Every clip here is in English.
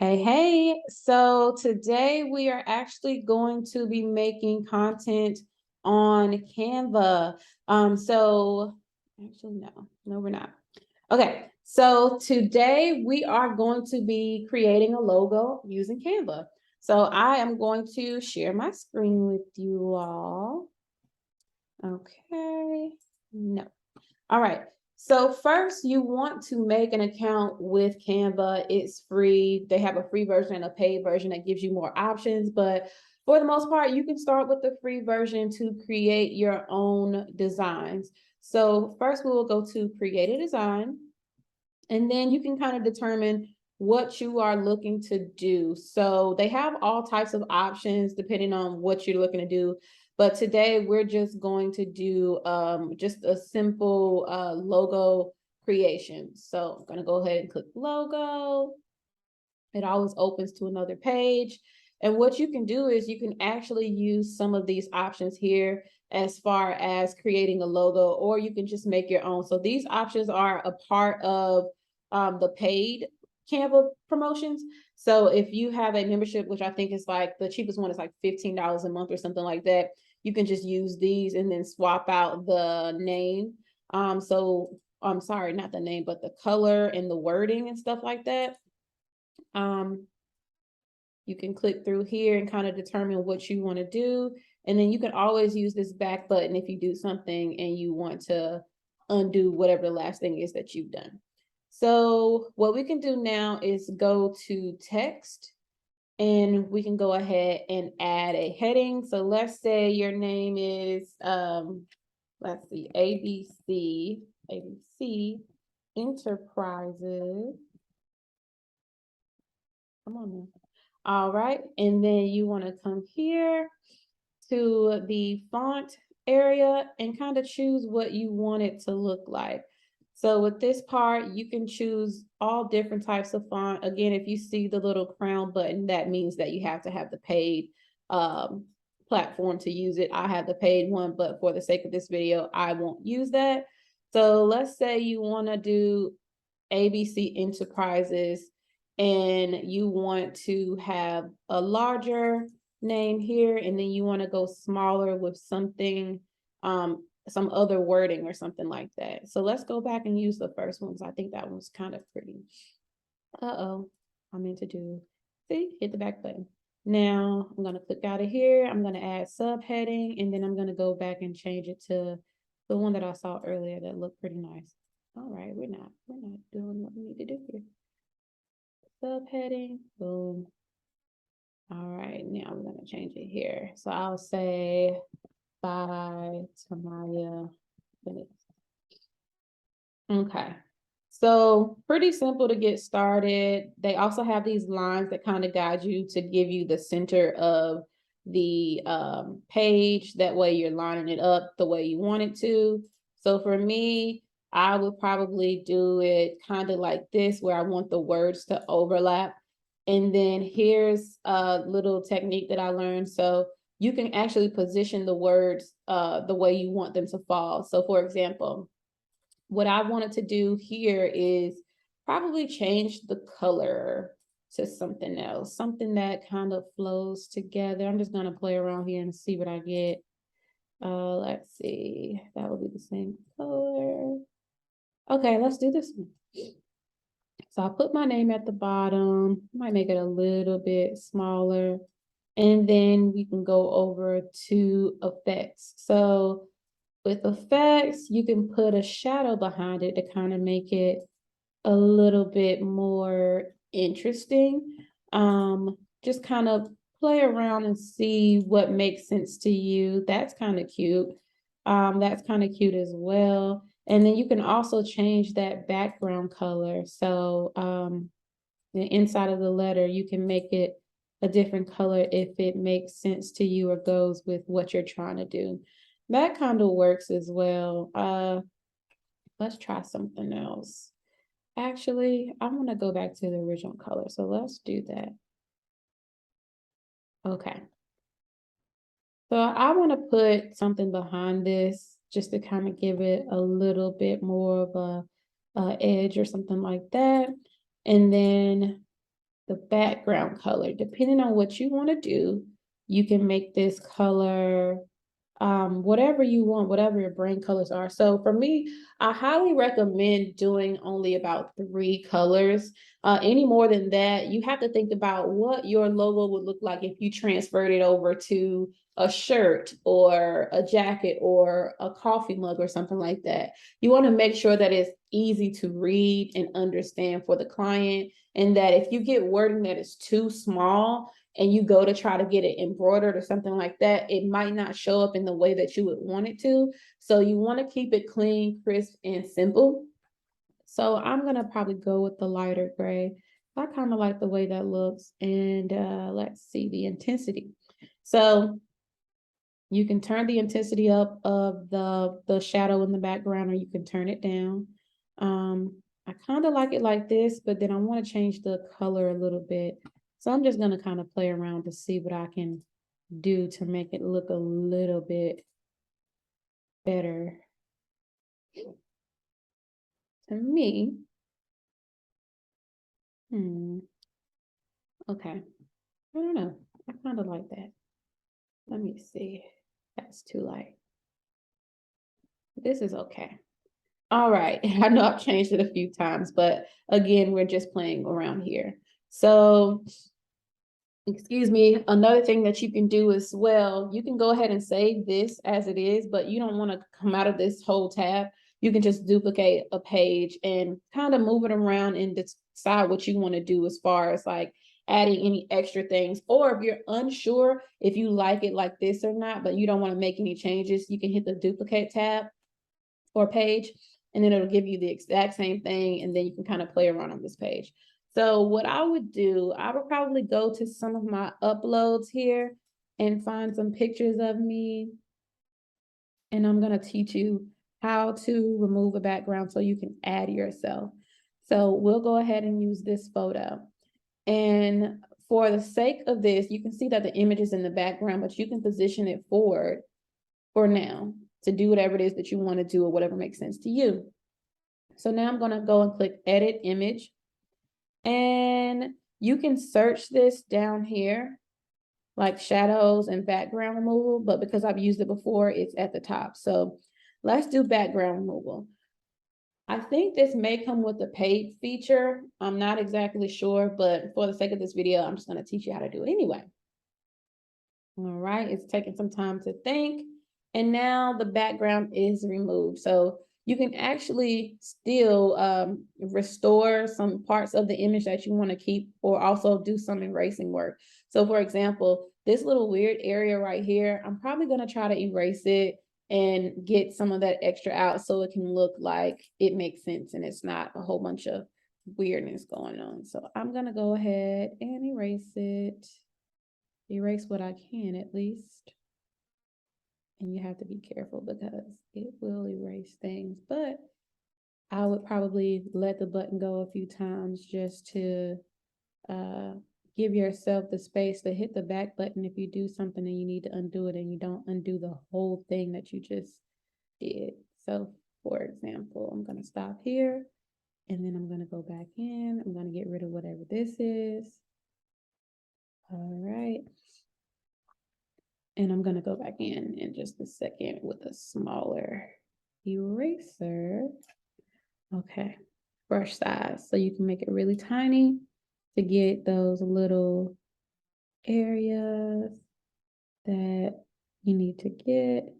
Hey, so today we are actually going to be making content on Canva. So actually, no, we're not. Okay, so today we are going to be creating a logo using Canva. So I am going to share my screen with you all. Okay, no. All right. So first you want to make an account with Canva. It's free. They have a free version and a paid version that gives you more options, but for the most part, you can start with the free version to create your own designs. So first we will go to create a design, and then you can kind of determine what you are looking to do. So they have all types of options depending on what you're looking to do. But today we're just going to do just a simple logo creation. So I'm going to go ahead and click logo. It always opens to another page. And what you can do is you can actually use some of these options here as far as creating a logo, or you can just make your own. So these options are a part of the paid Canva promotions. So if you have a membership, which I think is like the cheapest one is like $15 a month or something like that, you can just use these and then swap out the name. So I'm sorry, not the name, but the color and the wording and stuff like that. Um, you can click through here and kind of determine what you want to do. And then you can always use this back button if you do something and you want to undo whatever the last thing is that you've done. So what we can do now is go to text, and we can go ahead and add a heading. So let's say your name is, let's see, ABC Enterprises. Come on now. All right, and then you want to come here to the font area and kind of choose what you want it to look like. So with this part, you can choose all different types of font. Again, if you see the little crown button, that means that you have to have the paid platform to use it. I have the paid one, but for the sake of this video, I won't use that. So let's say you want to do ABC Enterprises and you want to have a larger name here, and then you want to go smaller with something, some other wording or something like that. So let's go back and use the first one because I think that one's kind of pretty. Uh-oh, I meant to do, see, hit the back button. Now I'm going to click out of here. I'm going to add subheading, and then I'm going to go back and change it to the one that I saw earlier that looked pretty nice. All right, we're not doing what we need to do here. Subheading, boom. All right, now I'm gonna change it here. So I'll say by Tamaya. Okay. So pretty simple to get started. They also have these lines that kind of guide you to give you the center of the page. That way you're lining it up the way you want it to. So for me, I would probably do it kind of like this, where I want the words to overlap. And then here's a little technique that I learned. So you can actually position the words the way you want them to fall. So for example, what I wanted to do here is probably change the color to something else, something that kind of flows together. I'm just gonna play around here and see what I get. Let's see, that would be the same color. Okay, let's do this one. So I'll put my name at the bottom, might make it a little bit smaller. And then we can go over to effects. So with effects, you can put a shadow behind it to kind of make it a little bit more interesting. Just kind of play around and see what makes sense to you. That's kind of cute. That's kind of cute as well. And then you can also change that background color. So the inside of the letter, you can make it a different color if it makes sense to you or goes with what you're trying to do. That kind of works as well. Let's try something else. Actually, I want to go back to the original color, so let's do that. Okay. So I want to put something behind this just to kind of give it a little bit more of a edge or something like that. And then the background color. Depending on what you want to do, you can make this color whatever you want, whatever your brain colors are. So for me, I highly recommend doing only about 3 colors. Any more than that, you have to think about what your logo would look like if you transferred it over to a shirt or a jacket or a coffee mug or something like that. You want to make sure that it's easy to read and understand for the client, and that if you get wording that is too small and you go to try to get it embroidered or something like that, it might not show up in the way that you would want it to. So you want to keep it clean, crisp, and simple. So I'm gonna probably go with the lighter gray. I kind of like the way that looks. And let's see the intensity. So you can turn the intensity up of the shadow in the background, or you can turn it down. I kind of like it like this, but then I want to change the color a little bit. So I'm just going to kind of play around to see what I can do to make it look a little bit better to me. Okay. I don't know. I kind of like that. Let me see. That's too light. This is okay. All right. I know I've changed it a few times, but again, we're just playing around here. So, excuse me, another thing that you can do as well, you can go ahead and save this as it is, but you don't want to come out of this whole tab. You can just duplicate a page and kind of move it around and decide what you want to do as far as like adding any extra things. Or if you're unsure if you like it like this or not, but you don't want to make any changes, you can hit the duplicate tab or page, and then it'll give you the exact same thing, and then you can kind of play around on this page. So what I would do, I would probably go to some of my uploads here and find some pictures of me, and I'm going to teach you how to remove a background so you can add yourself. So we'll go ahead and use this photo. And for the sake of this, you can see that the image is in the background, but you can position it forward for now to do whatever it is that you want to do or whatever makes sense to you. So now I'm going to go and click edit image, and you can search this down here like shadows and background removal, but because I've used it before, it's at the top. So let's do background removal. I think this may come with a paid feature. I'm not exactly sure, but for the sake of this video, I'm just going to teach you how to do it anyway. All right, it's taking some time to think. And now the background is removed. So you can actually still restore some parts of the image that you want to keep, or also do some erasing work. So for example, this little weird area right here, I'm probably going to try to erase it and get some of that extra out so it can look like it makes sense and it's not a whole bunch of weirdness going on. So I'm going to go ahead and erase it. Erase what I can at least. And you have to be careful because it will erase things, but I would probably let the button go a few times just to give yourself the space to hit the back button if you do something and you need to undo it, and you don't undo the whole thing that you just did. So for example, I'm going to stop here, and then I'm going to go back in. I'm going to get rid of whatever this is. All right. And I'm going to go back in just a second with a smaller eraser. Okay, brush size. So you can make it really tiny to get those little areas that you need to get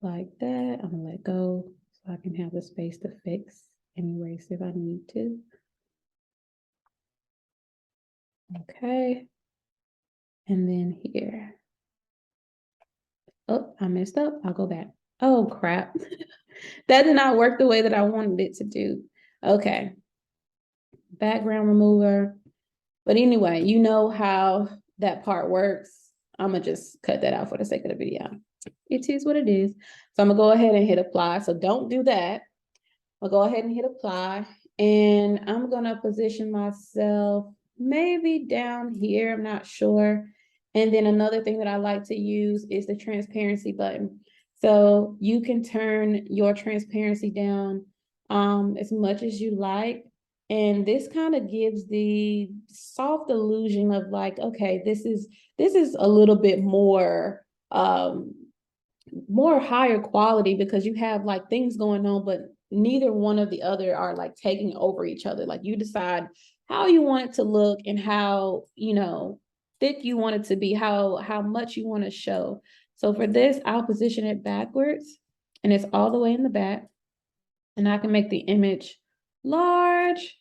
like that. I'm going to let go so I can have the space to fix and erase if I need to. Okay. And then here. Oh, I messed up. I'll go back. Oh, crap. That did not work the way that I wanted it to do. Okay. Background remover. But anyway, you know how that part works. I'm going to just cut that out for the sake of the video. It is what it is. So I'm going to go ahead and hit apply. So don't do that. I'll go ahead and hit apply. And I'm going to position myself maybe down here. I'm not sure. And then another thing that I like to use is the transparency button. So you can turn your transparency down as much as you like. And this kind of gives the soft illusion of like, okay, this is a little bit more higher quality because you have like things going on, but neither one of the other are like taking over each other. Like you decide how you want it to look and how, thick you want it to be, how much you want to show. So for this, I'll position it backwards and it's all the way in the back. And I can make the image large.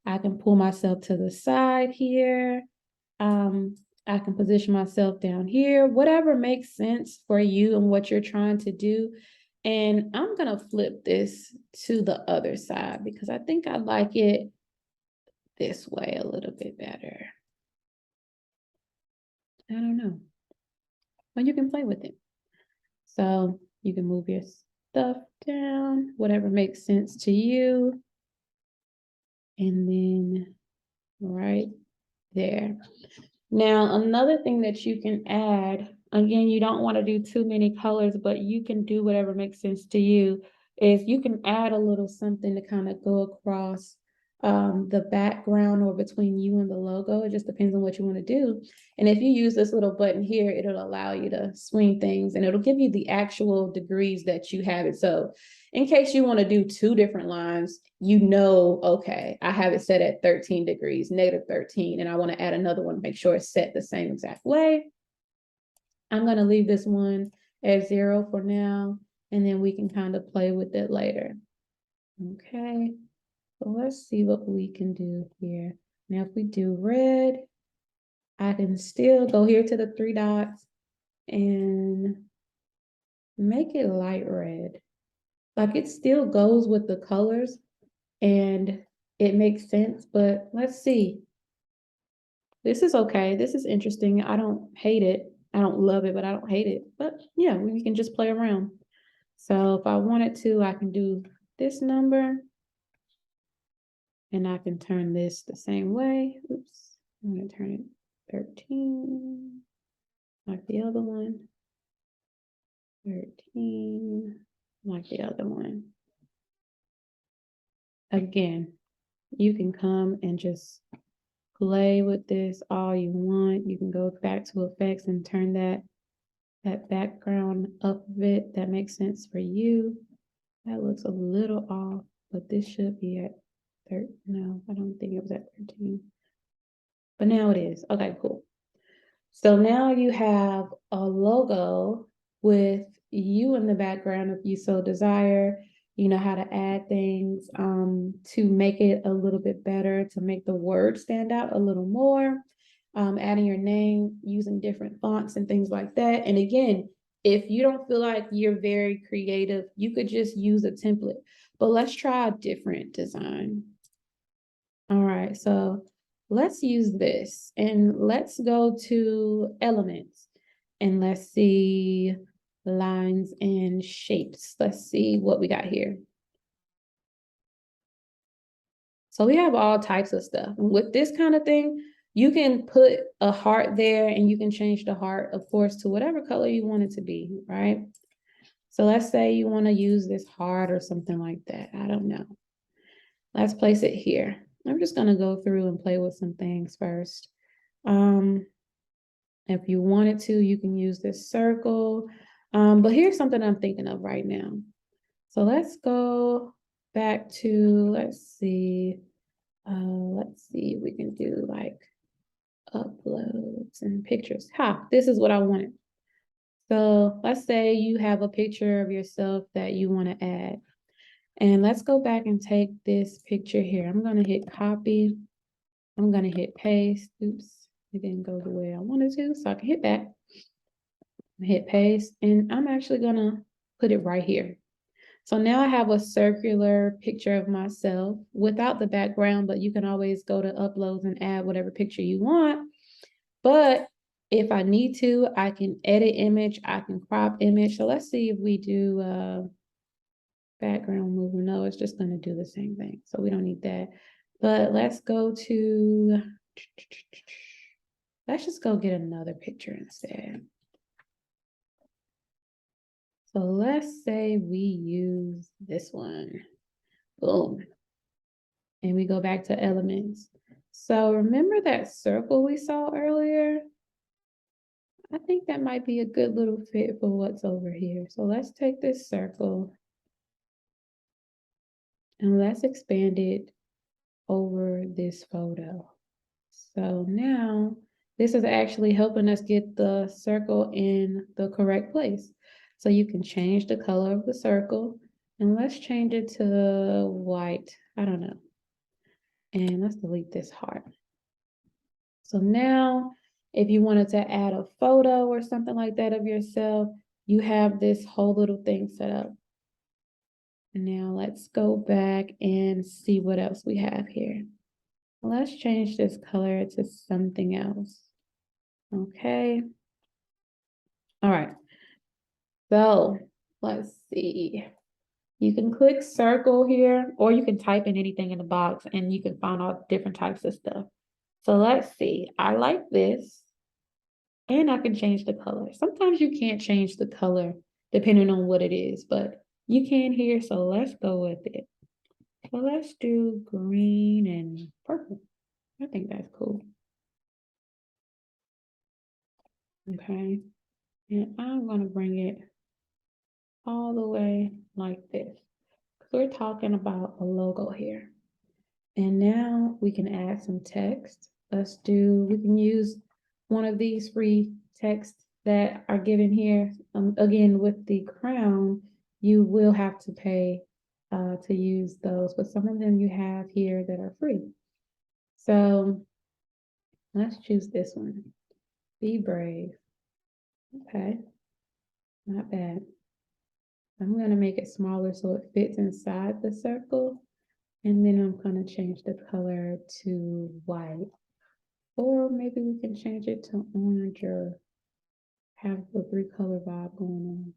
I can pull myself to the side here. Um, I can position myself down here, whatever makes sense for you and what you're trying to do. And I'm gonna flip this to the other side because I think I like it this way a little bit better. I don't know. But you can play with it. So you can move your stuff down, whatever makes sense to you. And then right there. Now, another thing that you can add, again, you don't want to do too many colors, but you can do whatever makes sense to you, is you can add a little something to kind of go across the background or between you and the logo. It just depends on what you want to do. And if you use this little button here, it'll allow you to swing things and it'll give you the actual degrees that you have it. So in case you want to do two different lines, okay, I have it set at 13 degrees, -13, and I want to add another one, make sure it's set the same exact way. I'm going to leave this one at 0 for now, and then we can kind of play with it later. Okay, so let's see what we can do here. Now, if we do red, I can still go here to the 3 dots and make it light red. Like it still goes with the colors and it makes sense, but let's see. This is okay. This is interesting. I don't hate it. I don't love it, but I don't hate it. But yeah, we can just play around. So if I wanted to, I can do this number and I can turn this the same way. Oops, I'm gonna turn it 13, like the other one. 13, like the other one. Again, you can come and just play with this all you want. You can go back to effects and turn that background up a bit. That makes sense for you. That looks a little off, but this should be at 13. No, I don't think it was at 13. But now it is. Okay, cool. So now you have a logo with you in the background if you so desire. You know how to add things to make it a little bit better, to make the word stand out a little more, adding your name, using different fonts and things like that. And again, if you don't feel like you're very creative, you could just use a template. But let's try a different design. All right, so let's use this and let's go to elements and let's see lines and shapes. Let's see what we got here. So we have all types of stuff. And with this kind of thing, you can put a heart there and you can change the heart, of course, to whatever color you want it to be, right? So let's say you want to use this heart or something like that. I don't know. Let's place it here. I'm just going to go through and play with some things first. If you wanted to, you can use this circle. But here's something I'm thinking of right now. So let's go back to, let's see, we can do like uploads and pictures. This is what I wanted. So let's say you have a picture of yourself that you want to add. And let's go back and take this picture here. I'm going to hit copy. I'm going to hit paste. Oops, it didn't go the way I wanted to, so I can hit back. Hit paste, and I'm actually going to put it right here. So now I have a circular picture of myself without the background, but you can always go to uploads and add whatever picture you want. But if I need to, I can edit image, I can crop image. So let's see if we do background mover. No, it's just going to do the same thing. So we don't need that. But let's go to, let's just go get another picture instead. So let's say we use this one. Boom. and we go back to elements. So remember that circle we saw earlier? I think that might be a good little fit for what's over here. So let's take this circle and let's expand it over this photo. So now this is actually helping us get the circle in the correct place. So you can change the color of the circle, and let's change it to white. I don't know. And let's delete this heart. So now if you wanted to add a photo or something like that of yourself, you have this whole little thing set up. Now let's go back and see what else we have here. Let's change this color to something else. Okay. All right. So let's see. You can click circle here, or you can type in anything in the box and you can find all different types of stuff. So let's see. I like this. And I can change the color. Sometimes you can't change the color depending on what it is, but you can here, so let's go with it. So let's do green and purple. I think that's cool. Okay, and I'm gonna bring it all the way like this, because we're talking about a logo here. And now we can add some text. We can use one of these free texts that are given here. Again, with the crown, you will have to pay to use those, but some of them you have here that are free. So let's choose this one. Be brave. Okay, not bad. I'm gonna make it smaller so it fits inside the circle. And then I'm gonna change the color to white. Or maybe we can change it to orange or have the 3-color vibe going on.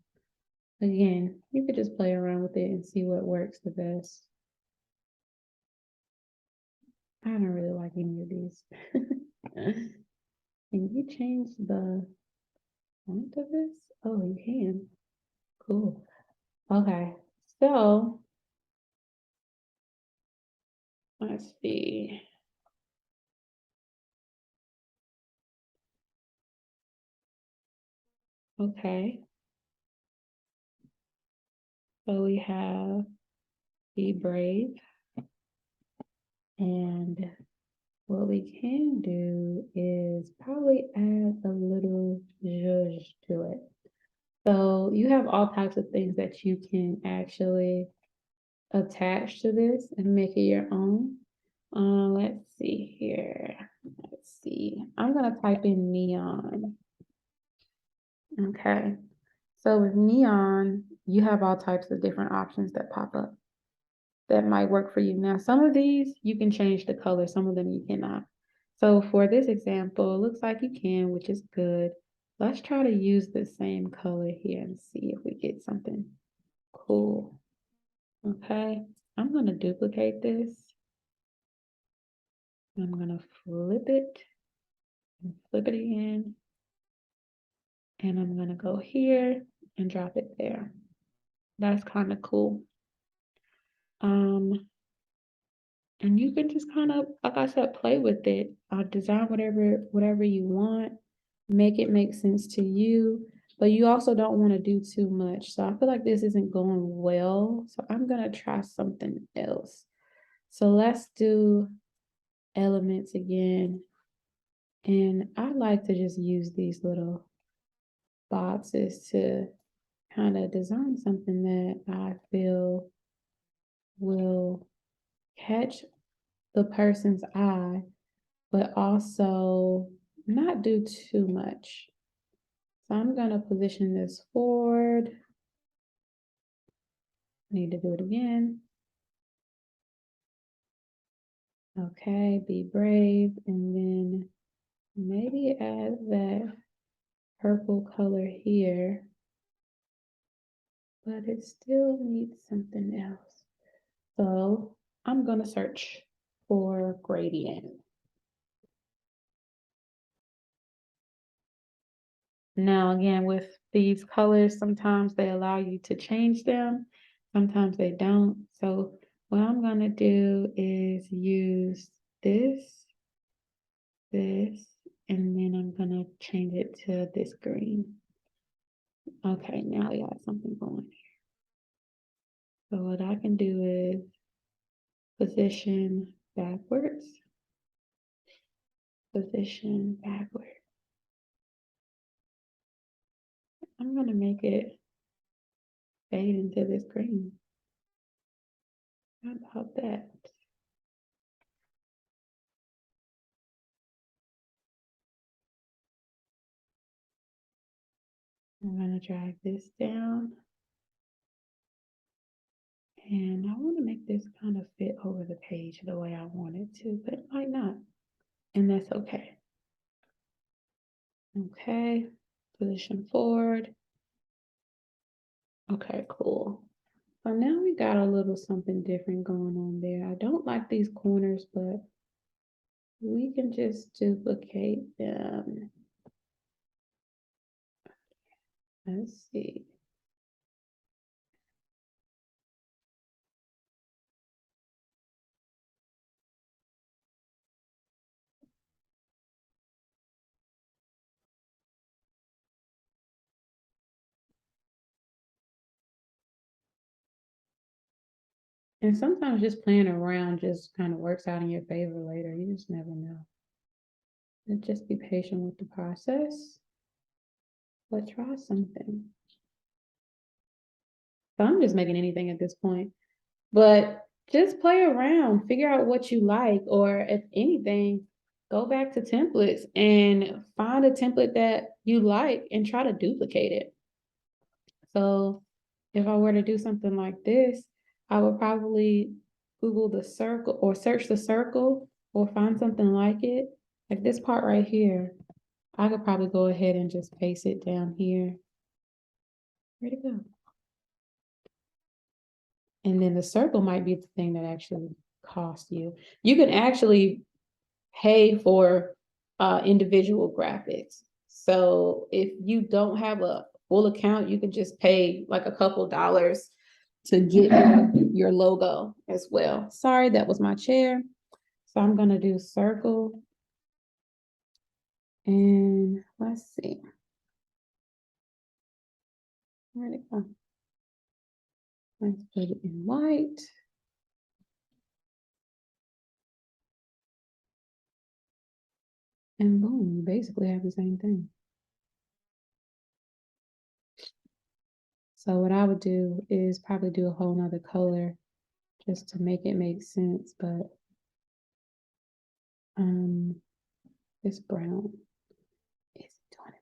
Again, you could just play around with it and see what works the best. I don't really like any of these. Can you change the font of this? Oh, you can. Cool. Okay, so let's see. Okay, so we have Be Brave, and what we can do is probably add a little zhuzh to it. So you have all types of things that you can actually attach to this and make it your own. Let's see here. Let's see. I'm gonna type in neon. Okay. So with neon, you have all types of different options that pop up that might work for you. Now, some of these you can change the color, some of them you cannot. So for this example, it looks like you can, which is good. Let's try to use the same color here and see if we get something cool. Okay, I'm gonna duplicate this. I'm gonna flip it and flip it again. And I'm gonna go here and drop it there. That's kind of cool. And you can just kind of, like I said, play with it. Design whatever you want. Make it make sense to you, but you also don't want to do too much. So I feel like this isn't going well. So I'm gonna try something else. So let's do elements again. And I like to just use these little boxes to kind of design something that I feel will catch the person's eye, but also not do too much. So I'm going to position this forward. Need to do it again. Okay, be brave, and then maybe add that purple color here, but it still needs something else. So I'm going to search for gradient. Now, again, with these colors, sometimes they allow you to change them, sometimes they don't. So what I'm gonna do is use this, and then I'm gonna change it to this green. Okay, now we got something going here. So what I can do is position backwards, position backward. I'm gonna make it fade into this green. How about that? I'm gonna drag this down. And I want to make this kind of fit over the page the way I want it to, but it might not. And that's okay. Okay, position forward. Okay, cool. So now we got a little something different going on there. I don't like these corners, but we can just duplicate them. Let's see. And sometimes just playing around just kind of works out in your favor later. You just never know. And just be patient with the process. But try something. So I'm just making anything at this point. But just play around, figure out what you like, or if anything, go back to templates and find a template that you like and try to duplicate it. So if I were to do something like this, I would probably Google the circle or search the circle or find something like it. Like this part right here, I could probably go ahead and just paste it down here. Where'd it go? And then the circle might be the thing that actually costs you. You can actually pay for individual graphics. So if you don't have a full account, you can just pay like a couple dollars to get your logo as well. Sorry, that was my chair. So I'm gonna do circle. And let's see. Where'd it go? Let's put it in white. And boom, you basically have the same thing. So what I would do is probably do a whole nother color just to make it make sense, but this brown is doing it.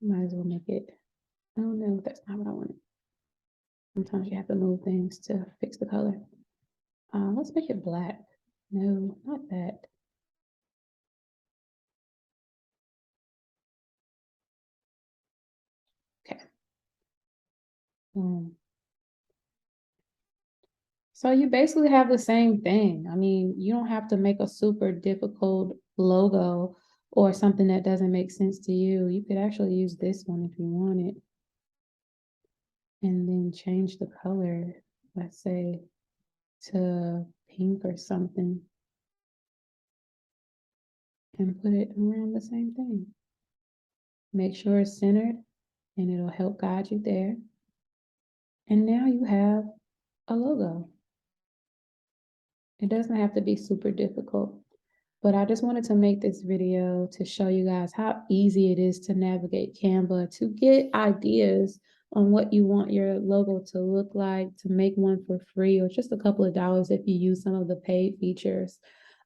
Might as well make it, oh no, that's not what I wanted. Sometimes you have to move things to fix the color. Let's make it black. No, not that. Okay. So you basically have the same thing. I mean, you don't have to make a super difficult logo or something that doesn't make sense to you. You could actually use this one if you want it. And then change the color, let's say, to pink or something. And put it around the same thing. Make sure it's centered and it'll help guide you there. And now you have a logo. It doesn't have to be super difficult, but I just wanted to make this video to show you guys how easy it is to navigate Canva, to get ideas on what you want your logo to look like, to make one for free or just a couple of dollars if you use some of the paid features.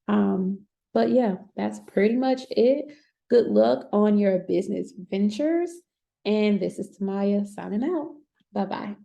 But yeah, that's pretty much it. Good luck on your business ventures. And this is Tamaya signing out. Bye-bye.